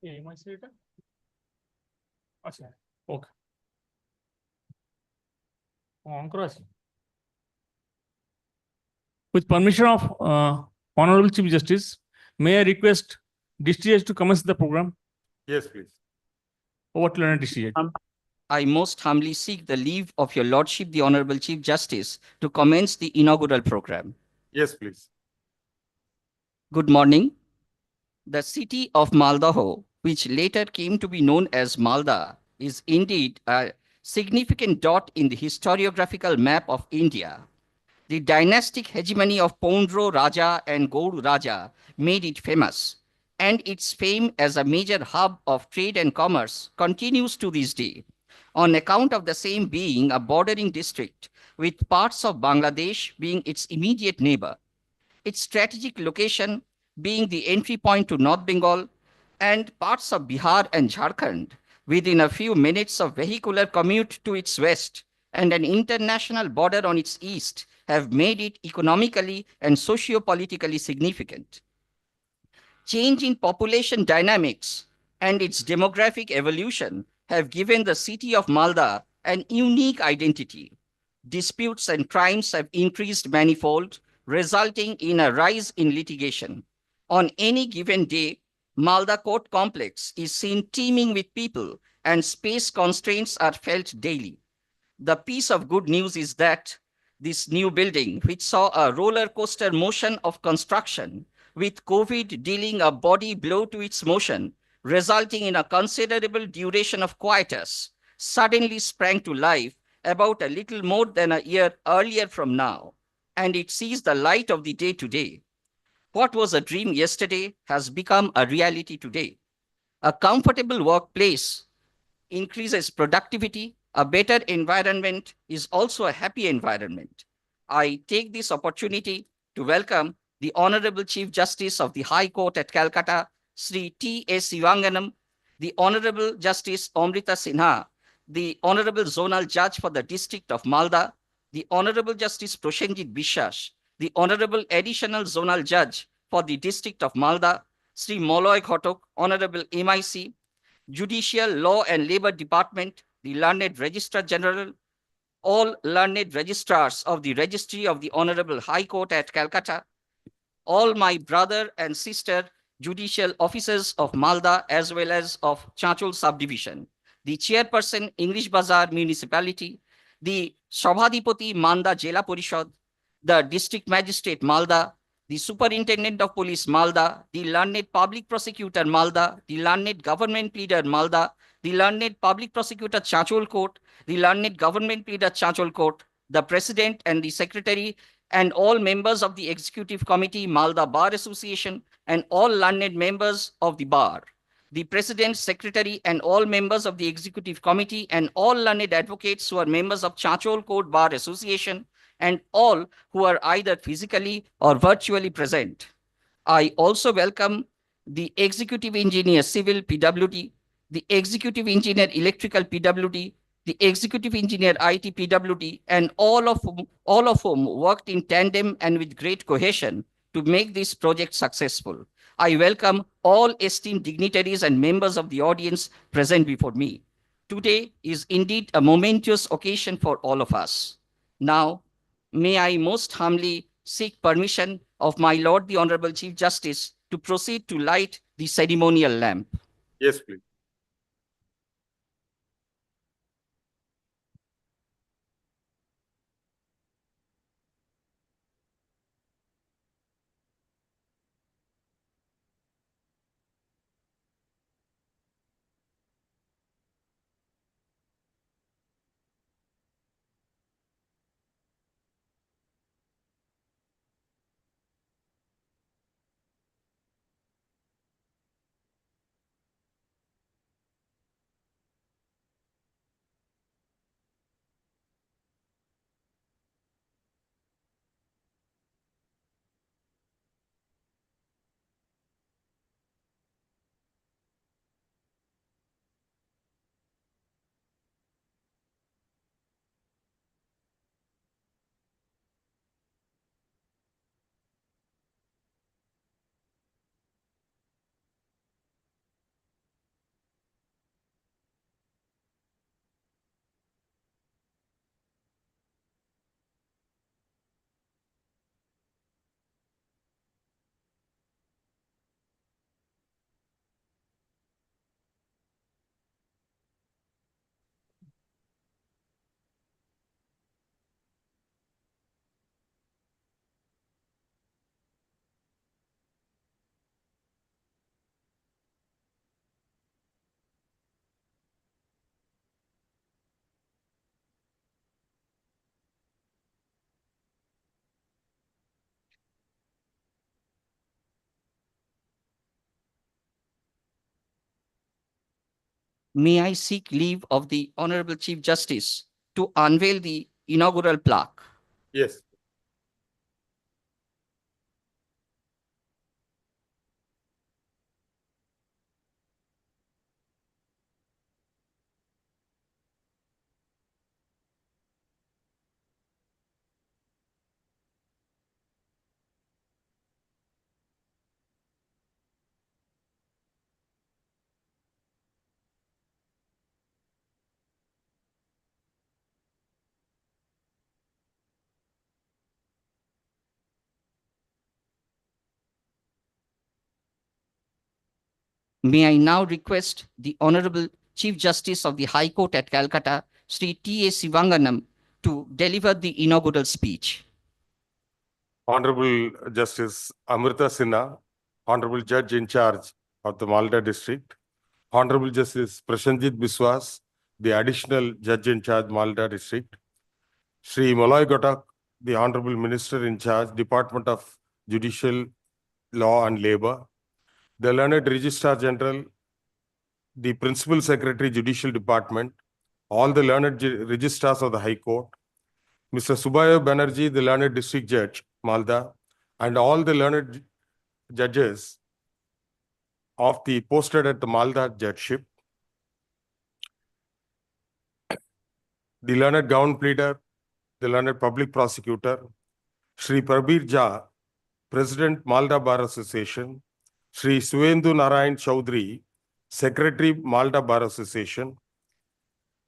এটা আচ্ছা okay on করা আছে with permission of honorable chief justice may I request district to commence the program. Yes, please. Over to learner district. I most humbly seek the leave of your lordship, the Honorable Chief Justice, to commence the inaugural program. Yes, please. Good morning. The city of Malda, which later came to be known as Malda, is indeed a significant dot in the historiographical map of India. The dynastic hegemony of Pondro Raja and Gaur Raja made it famous, and its fame as a major hub of trade and commerce continues to this day, on account of the same being a bordering district, with parts of Bangladesh being its immediate neighbor. Its strategic location being the entry point to North Bengal and parts of Bihar and Jharkhand, within a few minutes of vehicular commute to its west and an international border on its east, have made it economically and socio-politically significant. Change in population dynamics and its demographic evolution have given the city of Malda an unique identity. Disputes and crimes have increased manifold, resulting in a rise in litigation. On any given day, Malda Court Complex is seen teeming with people, and space constraints are felt daily. The piece of good news is that this new building, which saw a roller coaster motion of construction, with COVID dealing a body blow to its motion, resulting in a considerable duration of quietus, suddenly sprang to life about a little more than a year earlier from now, and it sees the light of the day today. What was a dream yesterday has become a reality today. A comfortable workplace increases productivity. A better environment is also a happy environment. I take this opportunity to welcome the Honorable Chief Justice of the High Court at Calcutta, Sri T.S. SIVAGNANAM, the Honorable Justice AMRITA SINHA, the Honorable Zonal Judge for the District of Malda, the Honorable Justice PRASENJIT Biswas, the Honorable Additional Zonal Judge for the District of Malda, Sri MOLOY GHATAK, Honorable MIC, Judicial, Law and Labor Department, the Learned Registrar General, all learned registrars of the Registry of the Honorable High Court at Calcutta, all my brother and sister judicial officers of Malda as well as of Chanchol subdivision, the chairperson English Bazar municipality, the Shabhadipati Manda Jela Porishad, the district magistrate Malda, the superintendent of police Malda, the learned public prosecutor Malda, the learned government pleader Malda, the learned public prosecutor Chanchol Court, the learned government pleader Chanchol Court, the president and the secretary and all members of the executive committee Malda Bar Association and all learned members of the bar, the president, secretary and all members of the executive committee and all learned advocates who are members of Chanchol Court Bar Association and all who are either physically or virtually present. I also welcome the executive engineer civil PWD, the executive engineer electrical PWD, the executive engineer IT PWD, and all of whom worked in tandem and with great cohesion to make this project successful. I welcome all esteemed dignitaries and members of the audience present before me. Today is indeed a momentous occasion for all of us. Now, may I most humbly seek permission of my Lord the Honorable Chief Justice to proceed to light the ceremonial lamp. Yes, please. may I seek leave of the Honorable Chief Justice to unveil the inaugural plaque? Yes. May I now request the Honorable Chief Justice of the High Court at Calcutta, Sri T.A. SIVAGNANAM, to deliver the inaugural speech. Honorable Justice AMRITA SINHA, Honorable Judge in charge of the Malda District, Honorable Justice PRASENJIT BISWAS, the Additional Judge in charge, Malda District, Shri MOLOY GHATAK, the Honorable Minister in charge, Department of Judicial, Law and Labor, the Learned Registrar General, the Principal Secretary, Judicial Department, all the Learned Registrars of the High Court, Mr. Subhayo Banerjee, the Learned District Judge, Malda, and all the learned judges of the posted at the Malda Judgeship, the Learned Government Pleader, the Learned Public Prosecutor, Shri Prabir Jha, President Malda Bar Association, Shri Suvendu Narayan Chaudhary, Secretary Malda Bar Association,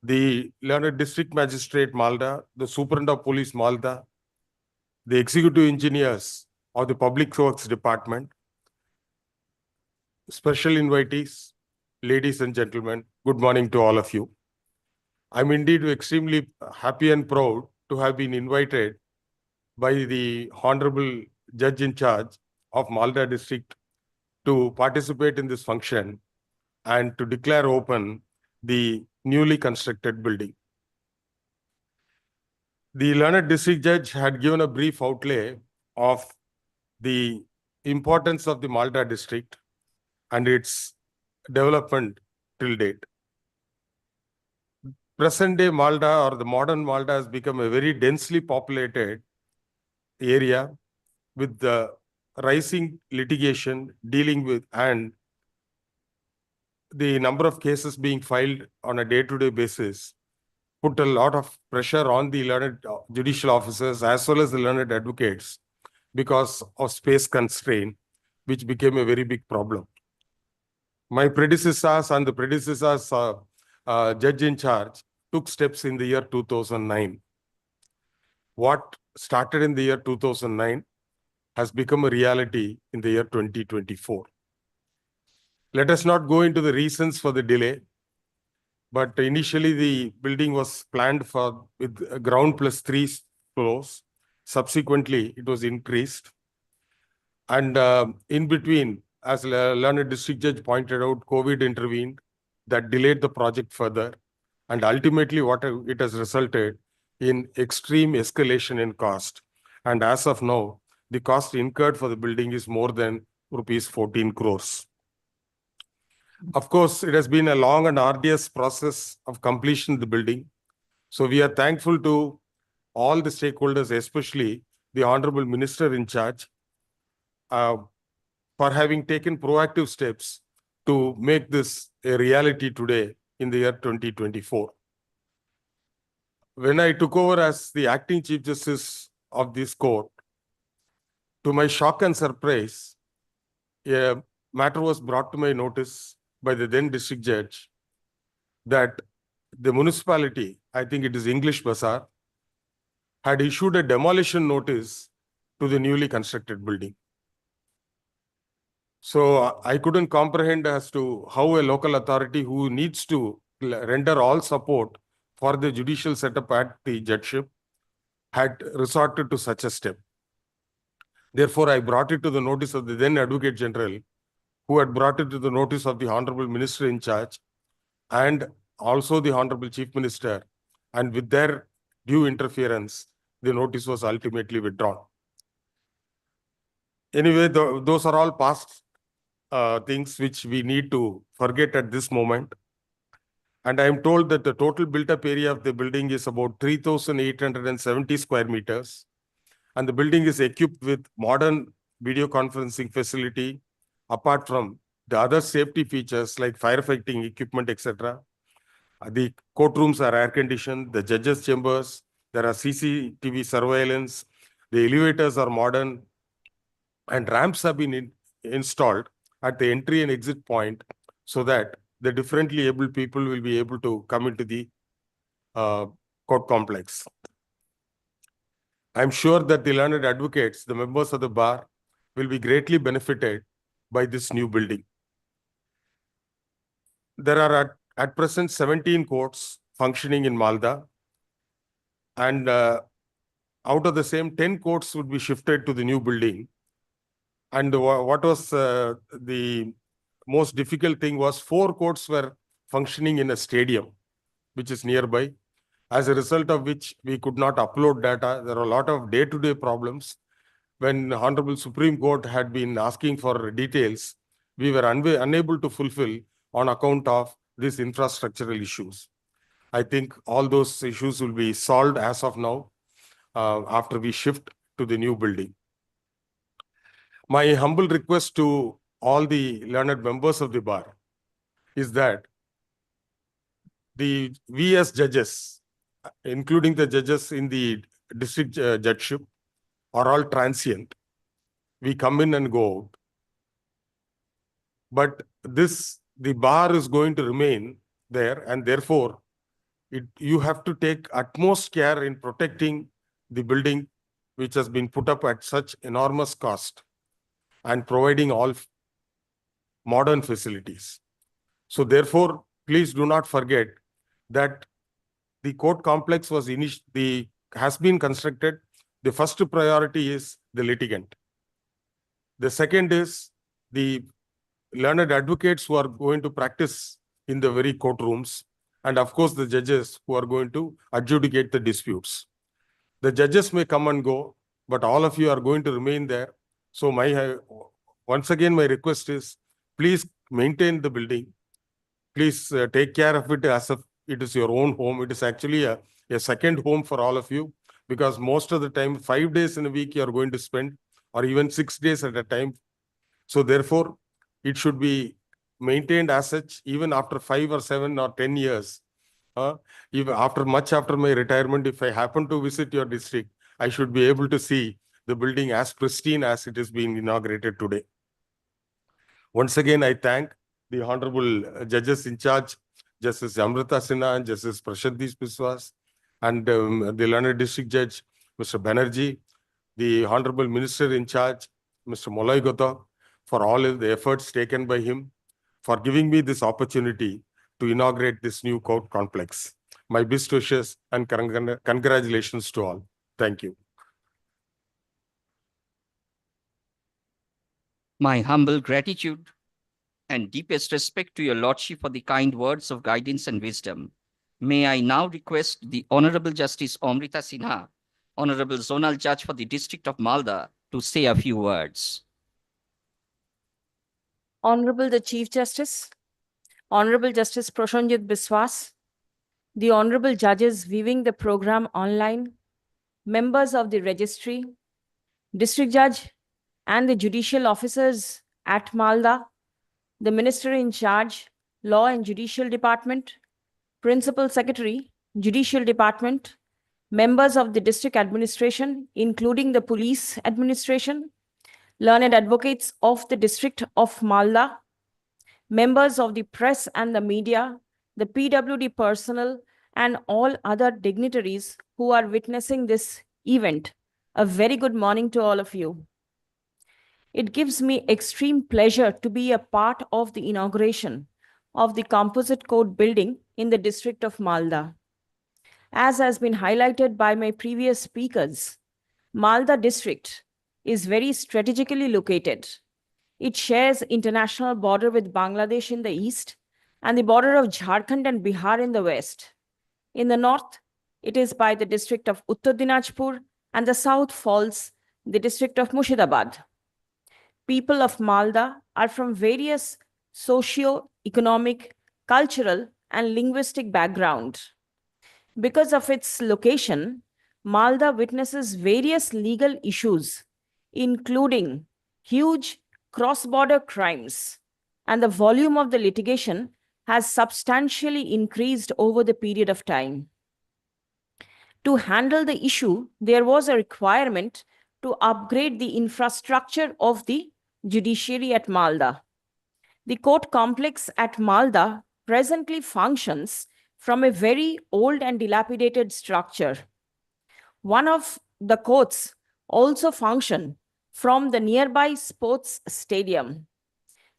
the Learned District Magistrate Malda, the Superintendent of Police Malda, the Executive Engineers of the Public Works Department, special invitees, ladies and gentlemen, good morning to all of you. I'm indeed extremely happy and proud to have been invited by the Honorable Judge in charge of Malda District to participate in this function and to declare open the newly constructed building. The Learned District Judge had given a brief outlay of the importance of the Malda District and its development till date. Present day Malda or the modern Malda has become a very densely populated area with the rising litigation dealing with and the number of cases being filed on a day-to-day basis put a lot of pressure on the learned judicial officers as well as the learned advocates because of space constraint, which became a very big problem. My predecessors and the predecessors judge in charge took steps in the year 2009. What started in the year 2009 has become a reality in the year 2024. Let us not go into the reasons for the delay, but initially the building was planned for with ground plus 3 floors. Subsequently, it was increased. And in between, as Learned District Judge pointed out, COVID intervened that delayed the project further. And ultimately, what it has resulted in extreme escalation in cost. And as of now, the cost incurred for the building is more than rupees 14 crores. Of course, it has been a long and arduous process of completion of the building. So we are thankful to all the stakeholders, especially the Honorable Minister in charge, for having taken proactive steps to make this a reality today in the year 2024. When I took over as the acting Chief Justice of this court, to my shock and surprise, a matter was brought to my notice by the then district judge that the municipality, I think it is English Bazaar, had issued a demolition notice to the newly constructed building. So I couldn't comprehend as to how a local authority who needs to render all support for the judicial setup at the judgeship had resorted to such a step. Therefore, I brought it to the notice of the then Advocate General, who had brought it to the notice of the Honorable Minister in charge and also the Honorable Chief Minister. And with their due interference, the notice was ultimately withdrawn. Anyway, those are all past things which we need to forget at this moment. And I am told that the total built-up area of the building is about 3,870 square meters. And the building is equipped with modern video conferencing facility, apart from the other safety features like firefighting equipment, etc. The courtrooms are air-conditioned, the judges' chambers, there are CCTV surveillance, the elevators are modern, and ramps have been installed at the entry and exit point so that the differently able people will be able to come into the court complex. I'm sure that the learned advocates, the members of the bar, will be greatly benefited by this new building. There are at present 17 courts functioning in Malda, and out of the same, 10 courts would be shifted to the new building. And what was the most difficult thing was 4 courts were functioning in a stadium, which is nearby. As a result of which we could not upload data. There are a lot of day-to-day problems. When Honorable Supreme Court had been asking for details, we were unable to fulfill on account of these infrastructural issues. I think all those issues will be solved as of now after we shift to the new building. My humble request to all the learned members of the bar is that we as judges, including the judges in the district judgeship, are all transient. We come in and go out. But the bar is going to remain there, and therefore, you have to take utmost care in protecting the building which has been put up at such enormous cost and providing all modern facilities. So therefore, please do not forget that the court complex has been constructed. The first priority is the litigant. The second is the learned advocates who are going to practice in the very courtrooms, and of course the judges who are going to adjudicate the disputes. The judges may come and go, but all of you are going to remain there. So once again, my request is, please maintain the building. Please take care of it as if it is your own home. It is actually a second home for all of you, because most of the time, 5 days in a week, you are going to spend, or even 6 days at a time. So therefore, it should be maintained as such, even after 5 or 7 or 10 years. Even after my retirement, if I happen to visit your district, I should be able to see the building as pristine as it is being inaugurated today. Once again, I thank the Honorable Judges in charge, Justice AMRITA Sinha and Justice PRASENJIT BISWAS, and the learned district judge, Mr. Banerjee, the Honorable Minister in charge, Mr. MOLOY, for all of the efforts taken by him, for giving me this opportunity to inaugurate this new court complex. My best wishes and congratulations to all. Thank you. My humble gratitude and deepest respect to your Lordship for the kind words of guidance and wisdom. May I now request the Honorable Justice Amrita Sinha, Honorable Zonal Judge for the District of Malda, to say a few words. Honorable the Chief Justice, Honorable Justice PRASENJIT BISWAS, the Honorable Judges viewing the program online, members of the Registry, District Judge, and the Judicial Officers at Malda, the Minister in Charge, Law and Judicial Department, Principal Secretary, Judicial Department, members of the District Administration, including the Police Administration, learned advocates of the District of Malda, members of the press and the media, the PWD personnel, and all other dignitaries who are witnessing this event. A very good morning to all of you. It gives me extreme pleasure to be a part of the inauguration of the Composite Court building in the District of Malda. As has been highlighted by my previous speakers, Malda District is very strategically located. It shares international border with Bangladesh in the east and the border of Jharkhand and Bihar in the west. In the north, it is by the district of Uttar Dinajpur, and the south falls the district of Murshidabad. People of Malda are from various socio-economic, cultural, and linguistic background. Because of its location, Malda witnesses various legal issues, including huge cross-border crimes, and the volume of the litigation has substantially increased over the period of time. To handle the issue, there was a requirement to upgrade the infrastructure of the judiciary at Malda. The court complex at Malda presently functions from a very old and dilapidated structure. One of the courts also function from the nearby sports stadium.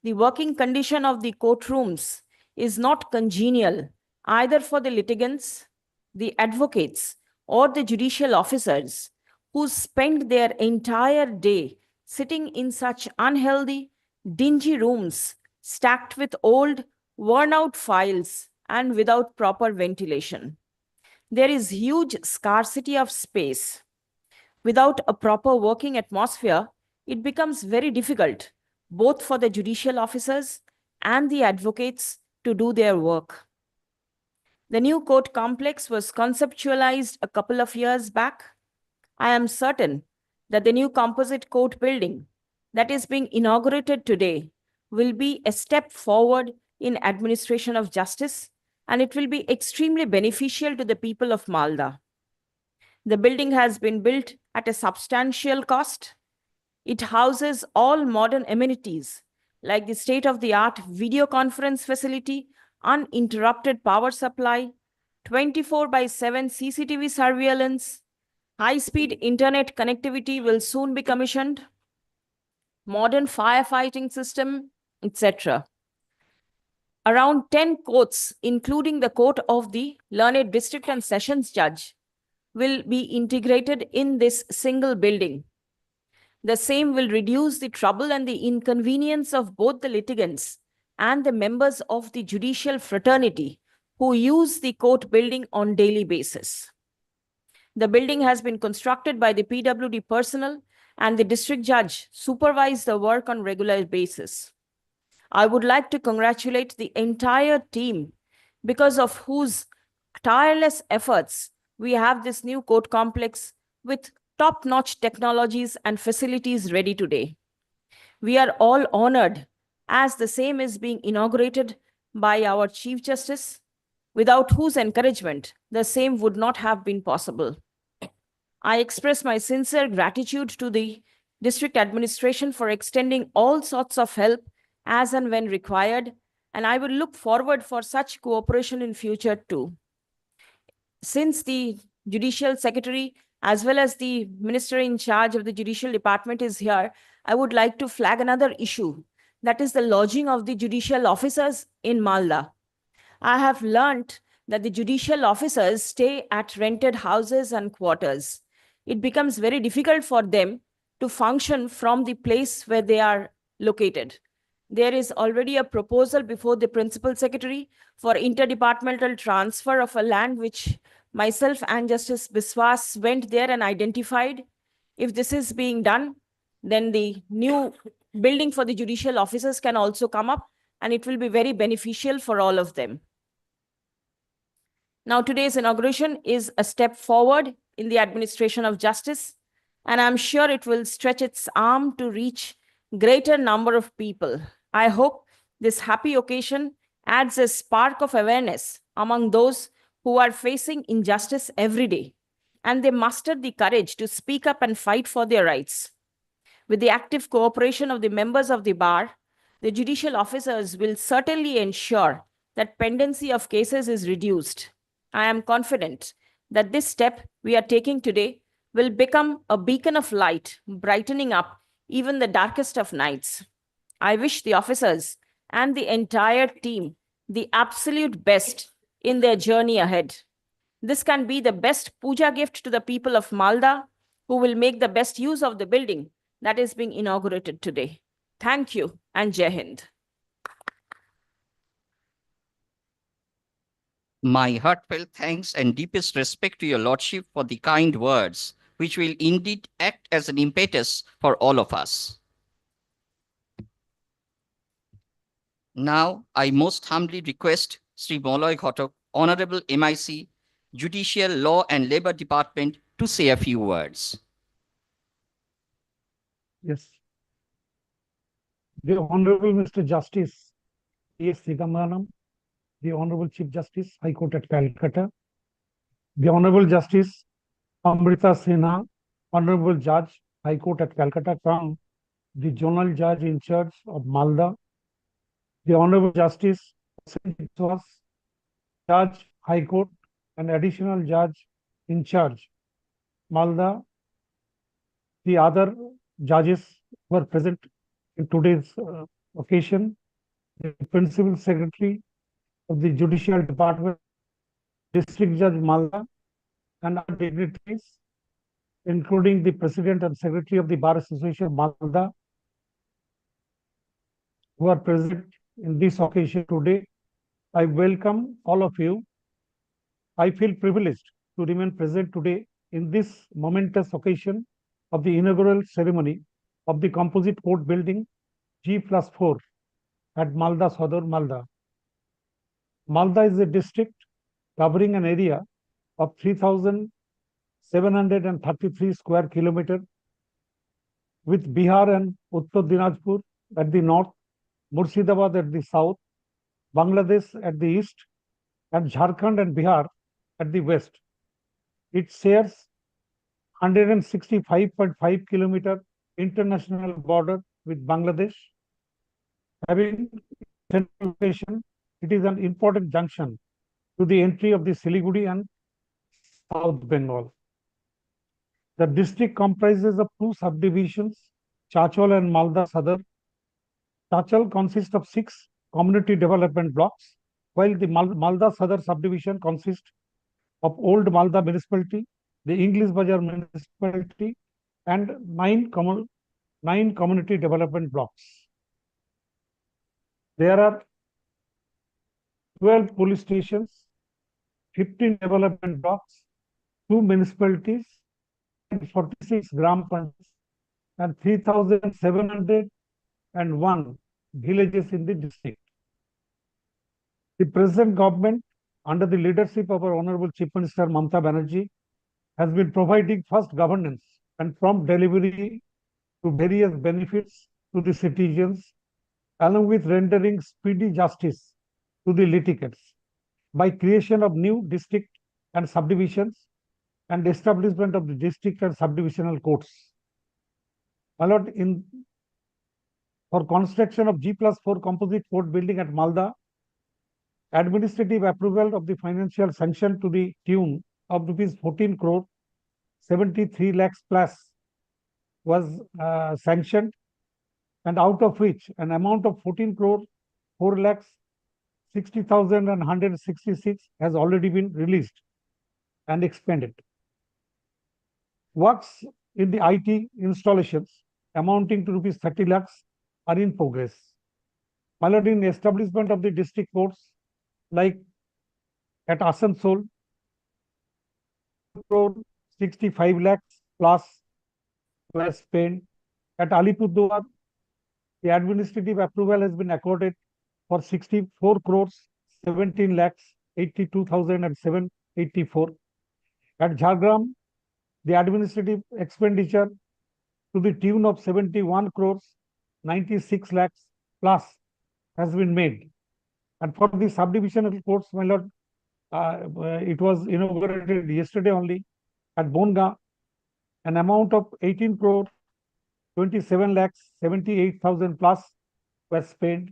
The working condition of the courtrooms is not congenial either for the litigants, the advocates, or the judicial officers who spend their entire day sitting in such unhealthy, dingy rooms stacked with old, worn-out files and without proper ventilation. There is huge scarcity of space. Without a proper working atmosphere, it becomes very difficult, both for the judicial officers and the advocates to do their work. The new court complex was conceptualized a couple of years back. I am certain that the new composite court building that is being inaugurated today will be a step forward in administration of justice, and it will be extremely beneficial to the people of Malda. The building has been built at a substantial cost. It houses all modern amenities like the state-of-the-art video conference facility, uninterrupted power supply, 24/7 CCTV surveillance, high-speed internet connectivity will soon be commissioned, modern firefighting system, etc. Around 10 courts, including the court of the learned district and sessions judge, will be integrated in this single building. The same will reduce the trouble and the inconvenience of both the litigants and the members of the judicial fraternity who use the court building on daily basis. The building has been constructed by the PWD personnel, and the district judge supervised the work on regular basis. I would like to congratulate the entire team, because of whose tireless efforts we have this new court complex with top-notch technologies and facilities ready today. We are all honored as the same is being inaugurated by our Chief Justice, without whose encouragement the same would not have been possible. I express my sincere gratitude to the district administration for extending all sorts of help as and when required, and I will look forward for such cooperation in future too. Since the Judicial Secretary as well as the Minister in charge of the Judicial Department is here, I would like to flag another issue, that is the lodging of the judicial officers in Malda. I have learnt that the judicial officers stay at rented houses and quarters. It becomes very difficult for them to function from the place where they are located. There is already a proposal before the Principal Secretary for interdepartmental transfer of a land which myself and Justice BISWAS went there and identified. If this is being done, then the new building for the judicial officers can also come up, and it will be very beneficial for all of them. Now, today's inauguration is a step forward in the administration of justice, and I'm sure it will stretch its arm to reach greater number of people. I hope this happy occasion adds a spark of awareness among those who are facing injustice every day, and they muster the courage to speak up and fight for their rights. With the active cooperation of the members of the bar, the judicial officers will certainly ensure that pendency of cases is reduced. I am confident that this step we are taking today will become a beacon of light, brightening up even the darkest of nights. I wish the officers and the entire team the absolute best in their journey ahead. This can be the best puja gift to the people of Malda, who will make the best use of the building that is being inaugurated today. Thank you, and Jai Hind. My heartfelt thanks and deepest respect to your Lordship for the kind words, which will indeed act as an impetus for all of us. Now, I most humbly request Sri MOLOY GHATAK, Honorable MIC, Judicial Law and Labour Department, to say a few words. Yes. The Honorable Mr. Justice SIVAGNANAM, the Honorable Chief Justice, High Court at Calcutta, the Honorable Justice AMRITA SINHA, Honorable Judge, High Court at Calcutta, from the Zonal Judge in charge of Malda, the Honorable Justice BISWAS, Judge, High Court, and Additional Judge in charge, Malda, the other judges were present in today's occasion, the Principal Secretary of the Judicial Department, District Judge Malda, and other dignitaries, including the President and Secretary of the Bar Association Malda, who are present in this occasion today. I welcome all of you. I feel privileged to remain present today in this momentous occasion of the inaugural ceremony of the Composite Court Building G+4 at Malda Sadar, Malda. Malda is a district covering an area of 3,733 square kilometers, with Bihar and Uttar Dinajpur at the north, Murshidabad at the south, Bangladesh at the east, and Jharkhand and Bihar at the west. It shares 165.5 kilometer international border with Bangladesh. Having central location, it is an important junction to the entry of the Siliguri and South Bengal. The district comprises of two subdivisions, Chachol and Malda Sadar. Chachol consists of 6 community development blocks, while the Malda Sadar subdivision consists of Old Malda municipality, the English Bazar municipality, and 9 community development blocks. There are 12 police stations, 15 development blocks, 2 municipalities, 46 gram panchayats, and 3,701 villages in the district. The present government, under the leadership of our Honorable Chief Minister Mamata Banerjee, has been providing first governance and prompt delivery to various benefits to the citizens, along with rendering speedy justice to the litigants by creation of new district and subdivisions and establishment of the district and subdivisional courts. Allowed in for construction of G+4 composite court building at Malda, administrative approval of the financial sanction to the tune of rupees 14 crore 73 lakhs plus was sanctioned, and out of which an amount of 14 crore 4 lakhs 60,166 has already been released and expended. Works in the IT installations amounting to rupees 30 lakhs are in progress. Followed in establishment of the district courts like at Asansol, 65 lakhs plus were spent. At Alipurduar, the administrative approval has been accorded for 64 crores 17 lakhs 82,784. At Jhargram, the administrative expenditure to the tune of 71 crores 96 lakhs plus has been made. And for the subdivisional courts, my lord, it was inaugurated yesterday only at Bonga, an amount of 18 crore 27 lakhs 78,000 plus was spent.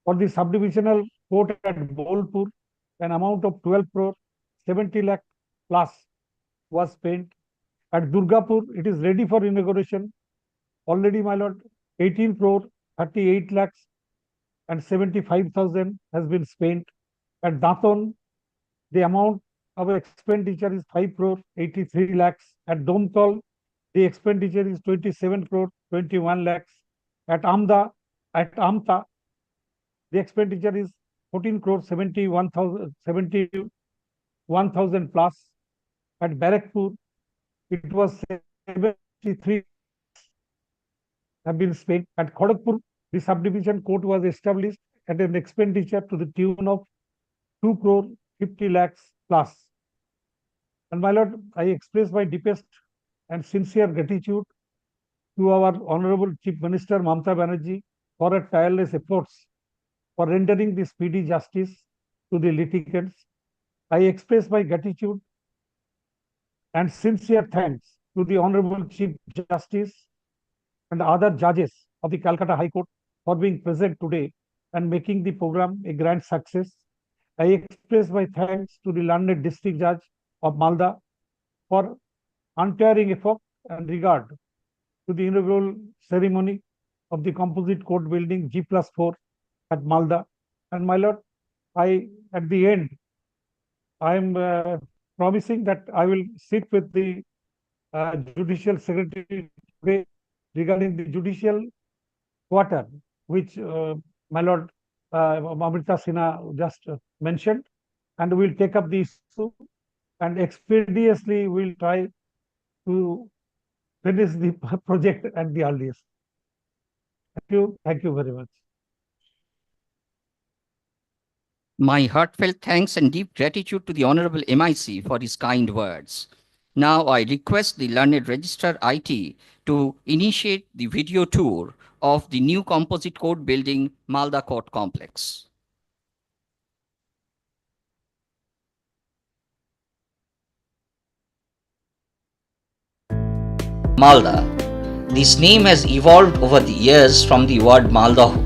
For the subdivisional court at Bolpur, an amount of 12 crore 70 lakh plus was spent. At Durgapur, it is ready for inauguration. Already, my lord, 18 crore 38 lakhs and 75,000 has been spent. At Daton, the amount of expenditure is 5 crore 83 lakhs. At Domtol, the expenditure is 27 crore 21 lakhs. At Amta, the expenditure is 14 crore 71,000 plus. At Barakpur, it was 73 have been spent. At Khodakpur, the subdivision court was established at an expenditure to the tune of 2 crore 50 lakhs plus. And my lord, I express my deepest and sincere gratitude to our Honorable Chief Minister Mamata Banerjee for her tireless efforts for rendering the speedy justice to the litigants. I express my gratitude and sincere thanks to the Honorable Chief Justice and other judges of the Calcutta High Court for being present today and making the program a grand success. I express my thanks to the learned district judge of Malda for untiring effort and regard to the inaugural ceremony of the composite court building G+4 at Malda. And my lord, at the end, I am promising that I will sit with the judicial secretary today regarding the judicial quarter, which my lord AMRITA SINHA just mentioned, and we'll take up the issue and expeditiously we'll try to finish the project at the earliest. Thank you very much. My heartfelt thanks and deep gratitude to the Honorable MIC for his kind words. Now I request the learned Registrar IT to initiate the video tour of the new composite court building, Malda Court Complex. Malda. This name has evolved over the years from the word Maldahu,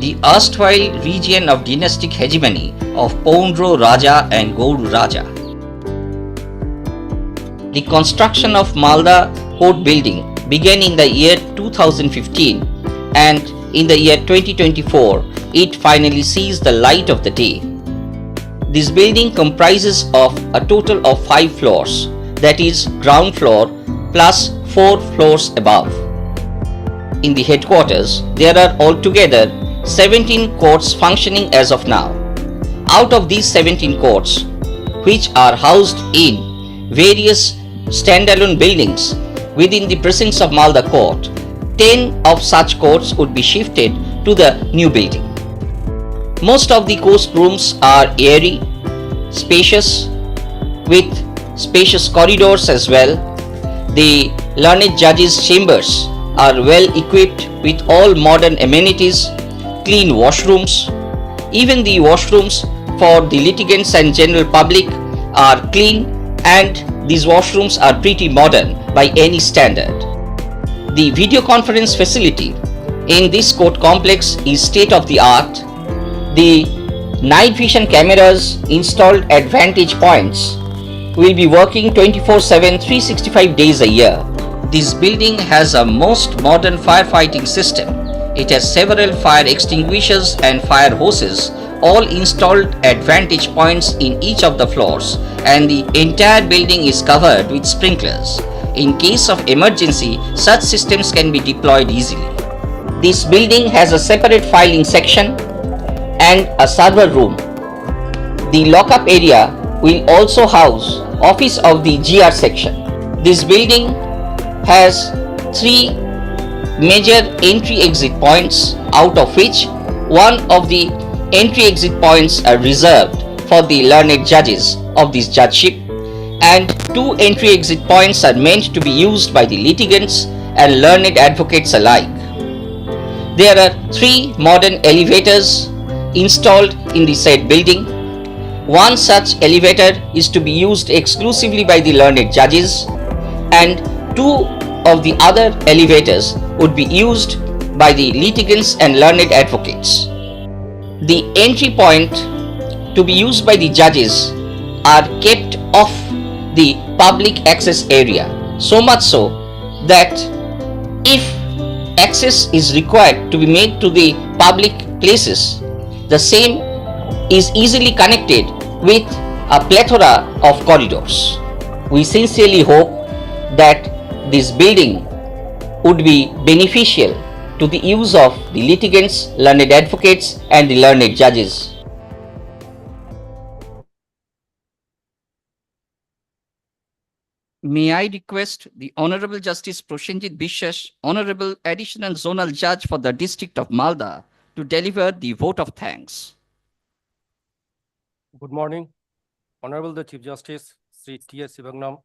the erstwhile region of dynastic hegemony of Pondro Raja and Gowdu Raja. The construction of Malda Court building began in the year 2015, and in the year 2024, it finally sees the light of the day. This building comprises of a total of 5 floors, that is ground floor plus 4 floors above. In the headquarters, there are altogether 17 courts functioning as of now. Out of these 17 courts, which are housed in various standalone buildings within the precincts of Malda Court, 10 of such courts would be shifted to the new building. Most of the court rooms are airy, spacious, with spacious corridors as well. The learned judges' chambers are well equipped with all modern amenities, clean washrooms. Even the washrooms for the litigants and general public are clean, and these washrooms are pretty modern by any standard. The video conference facility in this court complex is state of the art. The night vision cameras installed at vantage points will be working 24/7, 365 days a year. This building has a most modern firefighting system. It has several fire extinguishers and fire hoses, all installed at vantage points in each of the floors, and the entire building is covered with sprinklers. In case of emergency, such systems can be deployed easily. This building has a separate filing section and a server room. The lockup area will also house office of the GR section. This building has 3 major entry-exit points, out of which one of the entry-exit points are reserved for the learned judges of this judgeship, and 2 entry-exit points are meant to be used by the litigants and learned advocates alike. There are 3 modern elevators installed in the said building. One such elevator is to be used exclusively by the learned judges, and 2 of the other elevators would be used by the litigants and learned advocates. The entry point to be used by the judges are kept off the public access area, so much so that if access is required to be made to the public places, the same is easily connected with a plethora of corridors. We sincerely hope that this building would be beneficial to the use of the litigants, learned advocates, and the learned judges. May I request the Honorable Justice Prasenjit BISWAS, Honorable Additional Zonal Judge for the District of Malda, to deliver the vote of thanks. Good morning, Honorable the Chief Justice, Sri T.S. SIVAGNANAM,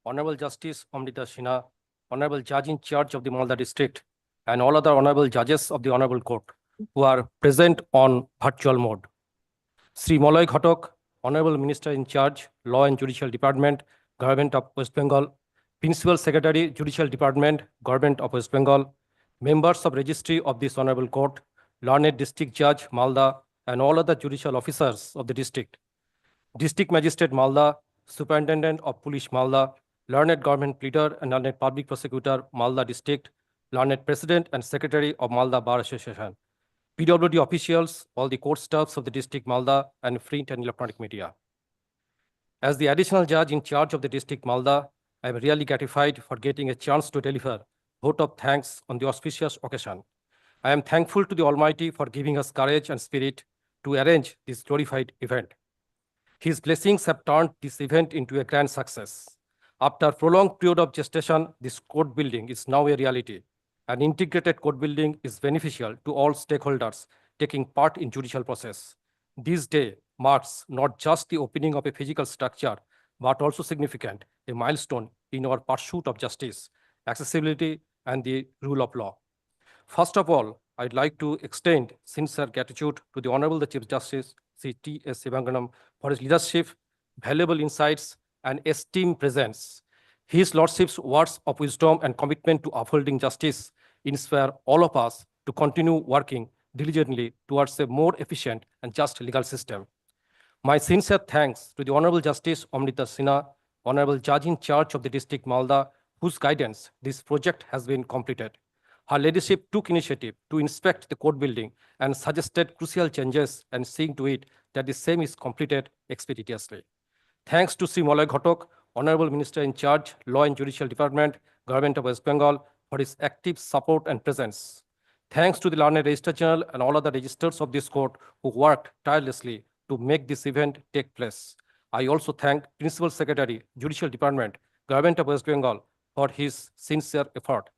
Honorable Justice AMRITA SINHA, Honorable Judge in Charge of the Malda District, and all other Honorable Judges of the Honorable Court who are present on virtual mode. Sri MOLOY GHATAK, Honorable Minister in Charge, Law and Judicial Department, Government of West Bengal, Principal Secretary, Judicial Department, Government of West Bengal, members of Registry of this Honorable Court, Learned District Judge, Malda, and all other judicial officers of the district, District Magistrate Malda, Superintendent of Police Malda, Learned Government Pleader and Learned Public Prosecutor Malda District, Learned President and Secretary of Malda Bar Association, PWD officials, all the court staffs of the district Malda, and print and electronic media. As the additional judge in charge of the district Malda, I am really gratified for getting a chance to deliver vote of thanks on the auspicious occasion. I am thankful to the Almighty for giving us courage and spirit to arrange this glorified event. His blessings have turned this event into a grand success. After a prolonged period of gestation, this court building is now a reality. An integrated court building is beneficial to all stakeholders taking part in judicial process. This day marks not just the opening of a physical structure, but also significant, a milestone in our pursuit of justice, accessibility, and the rule of law. First of all, I'd like to extend sincere gratitude to the Honorable the Chief Justice, Sri T.S. SIVAGNANAM, for his leadership, valuable insights, and esteemed presence. His Lordship's words of wisdom and commitment to upholding justice inspire all of us to continue working diligently towards a more efficient and just legal system. My sincere thanks to the Honorable Justice AMRITA SINHA, Honorable Judge in Charge of the District Malda, whose guidance this project has been completed. Her leadership took initiative to inspect the court building and suggested crucial changes and seeing to it that the same is completed expeditiously. Thanks to Sri MOLOY GHATAK, Honorable Minister in Charge, Law and Judicial Department, Government of West Bengal, for his active support and presence. Thanks to the Learned Registrar General and all other registers of this court who worked tirelessly to make this event take place. I also thank Principal Secretary, Judicial Department, Government of West Bengal for his sincere effort.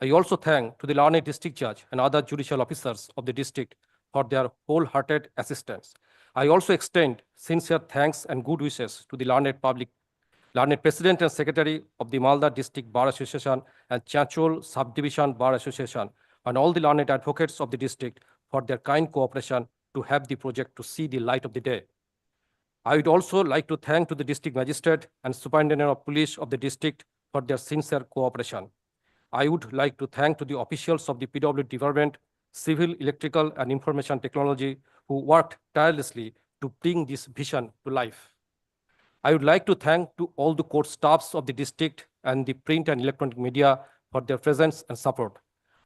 I also thank to the Learned District Judge and other judicial officers of the district for their wholehearted assistance. I also extend sincere thanks and good wishes to the Learned President and Secretary of the Malda District Bar Association and Chanchol Subdivision Bar Association and all the learned advocates of the district for their kind cooperation to have the project to see the light of the day. I would also like to thank to the District Magistrate and Superintendent of Police of the district for their sincere cooperation. I would like to thank to the officials of the PWD Department, Civil, Electrical, and Information Technology who worked tirelessly to bring this vision to life. I would like to thank to all the court staffs of the district and the print and electronic media for their presence and support.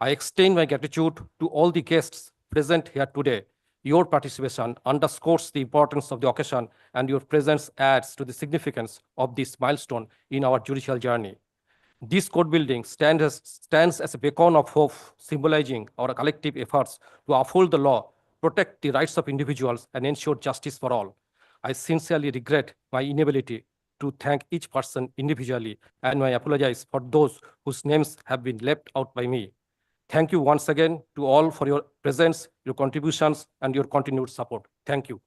I extend my gratitude to all the guests present here today. Your participation underscores the importance of the occasion and your presence adds to the significance of this milestone in our judicial journey. This court building stands as a beacon of hope, symbolizing our collective efforts to uphold the law, protect the rights of individuals, and ensure justice for all. I sincerely regret my inability to thank each person individually, and I apologize for those whose names have been left out by me. Thank you once again to all for your presence, your contributions, and your continued support. Thank you.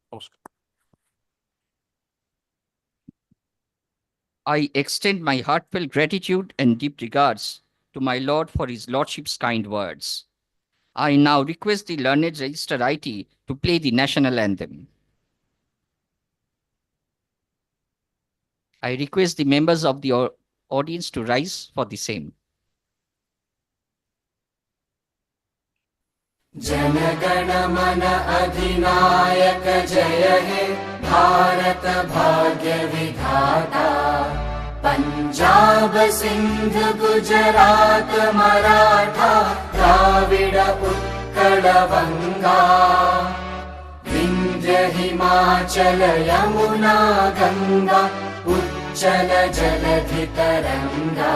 I extend my heartfelt gratitude and deep regards to my Lord for his Lordship's kind words. I now request the Learned Registrar IT to play the national anthem. I request the members of the audience to rise for the same. जनगण मन अधिनायक जय हे भारत भाग्य विधाता पंजाब सिंध गुजरात मराठा द्राविड उत्कल बंगा विंध्य हिमाचल यमुना गंगा उच्चल जलधि तरंगा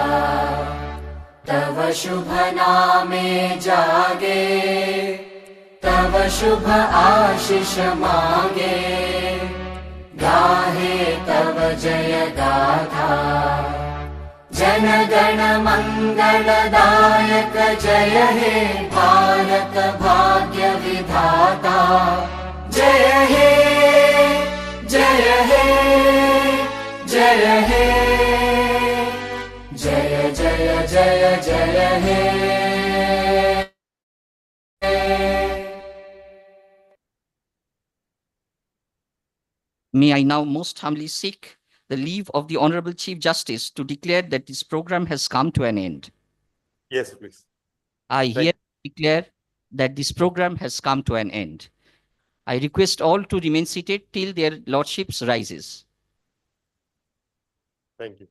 तव शुभ नामे जागे तव शुभ आशीष मांगे गाहे तव जय गाथा जन गण मंगलदायक जय हे भारत भाग्य विधाता जय हे जय हे जय हे जय जय जय जय हे May I now most humbly seek the leave of the Honorable Chief Justice to declare that this program has come to an end. Yes, please. I Thank hereby declare that this program has come to an end. I request all to remain seated till their lordships rises. Thank you.